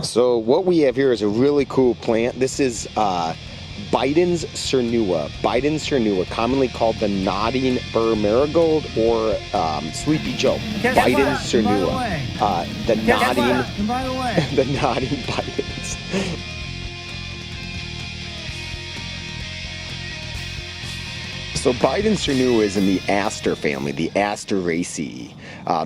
So what we have here is a really cool plant. This is Biden's cernua. Biden's cernua, commonly called the Nodding Bur Marigold or Sleepy Joe. Biden's cernua. The nodding, the nodding Bidens. So Biden's cernua is in the aster family, the Asteraceae.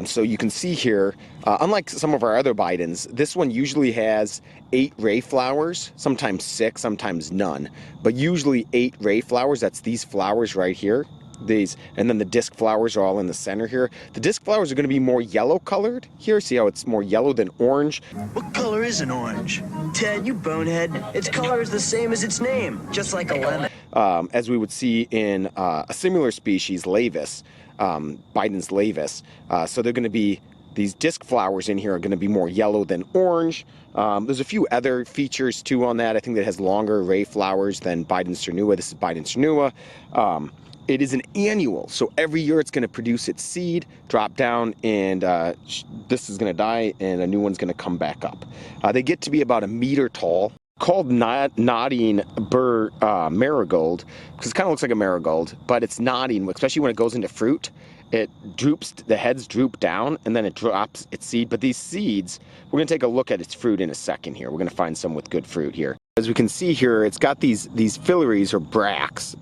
So you can see here, unlike some of our other Bidens, this one usually has 8 ray flowers, sometimes 6, sometimes none, but usually 8 ray flowers. That's these flowers right here. These, and then the disc flowers are all in the center here. The disc flowers are going to be more yellow colored here. See how it's more yellow than orange? What color is an orange? Ted, you bonehead. Its color is the same as its name, just like a lemon. As we would see in a similar species, Lavis, Biden's Lavis. So they're going to be, these disc flowers in here are going to be more yellow than orange. There's a few other features too on that. I think that it has longer ray flowers than Biden's cernua. This is Biden's cernua. It is an annual, so every year it's going to produce its seed, drop down, and this is going to die, and a new one's going to come back up. They get to be about 1 meter tall. Called Nodding Bur Marigold, because it kind of looks like a marigold, but it's nodding, especially when it goes into fruit. It droops, the heads droop down, and then it drops its seed. But these seeds, we're going to take a look at its fruit in a second here. We're going to find some with good fruit here. As we can see here, it's got these filaries or bracts.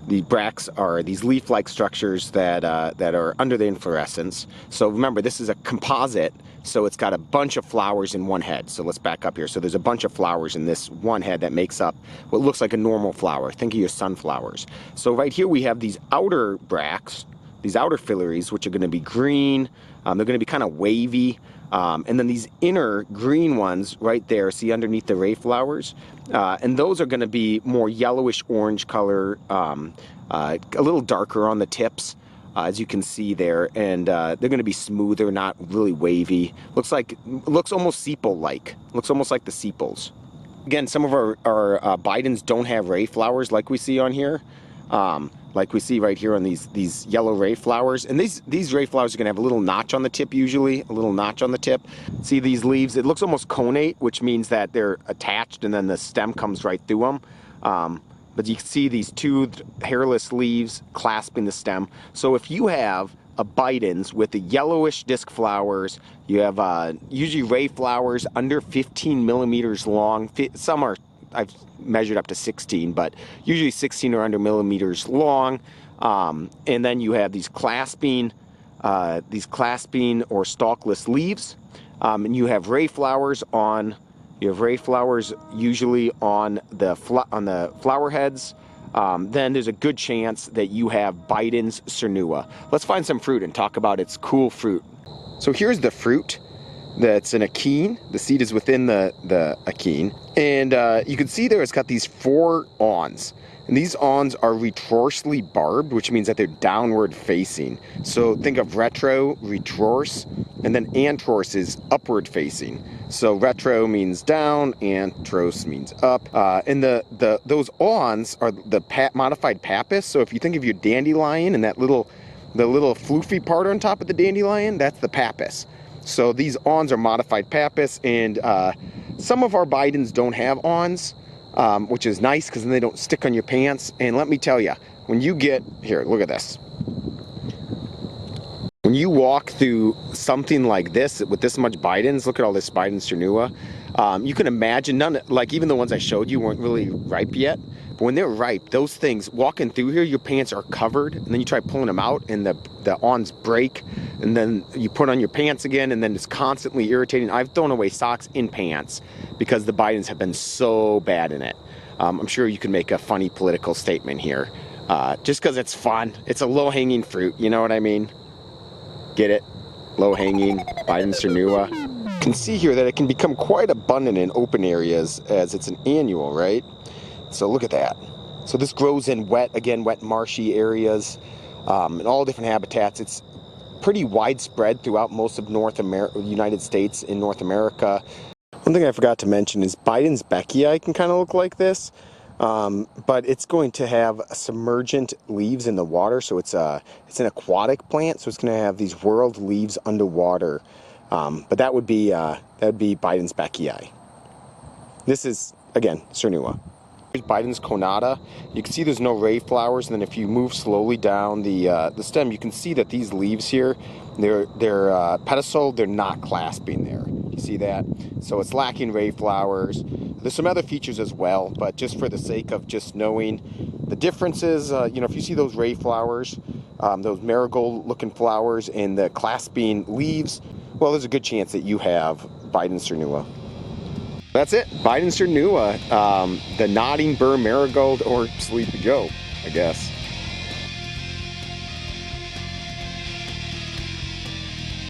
The bracts are these leaf-like structures that are under the inflorescence. So remember, this is a composite, so it's got a bunch of flowers in one head. So let's back up here. So there's a bunch of flowers in this one head that makes up what looks like a normal flower. Think of your sunflowers. So right here we have these outer bracts, these outer filaries, which are going to be green. They're going to be kind of wavy. And then these inner green ones right there, see underneath the ray flowers, and those are going to be more yellowish orange color, a little darker on the tips, as you can see there, and they're going to be smoother, not really wavy. Looks almost sepal-like. Looks almost like the sepals. Again, some of our Bidens don't have ray flowers like we see on here. Like we see right here on these yellow ray flowers. And these ray flowers are going to have a little notch on the tip usually, a little notch on the tip. See these leaves? It looks almost connate, which means that they're attached and then the stem comes right through them. But you can see these toothed, hairless leaves clasping the stem. So if you have a Biden's with the yellowish disc flowers, you have usually ray flowers under 15 millimeters long. Some are, I've measured up to 16, but usually 16 or under millimeters long. And then you have these clasping or stalkless leaves. And you have ray flowers on. You have ray flowers usually on the flower heads. Then there's a good chance that you have Biden's cernua. Let's find some fruit and talk about its cool fruit. So here's the fruit. That's an achene. The seed is within the achene. And you can see there it's got these 4 awns. And these awns are retrorsely barbed, which means that they're downward facing. So think of retro, retrorse, and then antrorse is upward facing. So retro means down, antros means up. And those awns are the modified pappus. So if you think of your dandelion and the little floofy part on top of the dandelion, that's the pappus. So these awns are modified pappus, and some of our Bidens don't have awns, which is nice because then they don't stick on your pants. And let me tell you, when you get, here, look at this. When you walk through something like this, with this much Bidens, look at all this Biden's cernua, you can imagine, like even the ones I showed you weren't really ripe yet. But when they're ripe, those things, walking through here, your pants are covered, and then you try pulling them out, and the awns break, and then you put on your pants again, and then it's constantly irritating. I've thrown away socks in pants because the Bidens have been so bad in it. I'm sure you can make a funny political statement here, just because it's fun. It's a low-hanging fruit, you know what I mean? Get it? Low-hanging, Biden's cernua. You can see here that it can become quite abundant in open areas as it's an annual, right? So look at that. So this grows in wet marshy areas, in all different habitats. It's pretty widespread throughout most of United States in North America. One thing I forgot to mention is Biden's Beckii can kind of look like this, but it's going to have submergent leaves in the water. So it's an aquatic plant, so it's going to have these whorled leaves underwater. But that would be Biden's Beckii. This is, again, cernua. Here's Biden's conata. You can see there's no ray flowers, and then if you move slowly down the stem, you can see that these leaves here, they're pedicel, they're not clasping there. You see that? So it's lacking ray flowers. There's some other features as well, but just for the sake of just knowing the differences, you know, if you see those ray flowers, those marigold-looking flowers and the clasping leaves, well, there's a good chance that you have Biden's cernua. That's it, Biden's cernua, the Nodding Bur Marigold, or Sleepy Joe, I guess.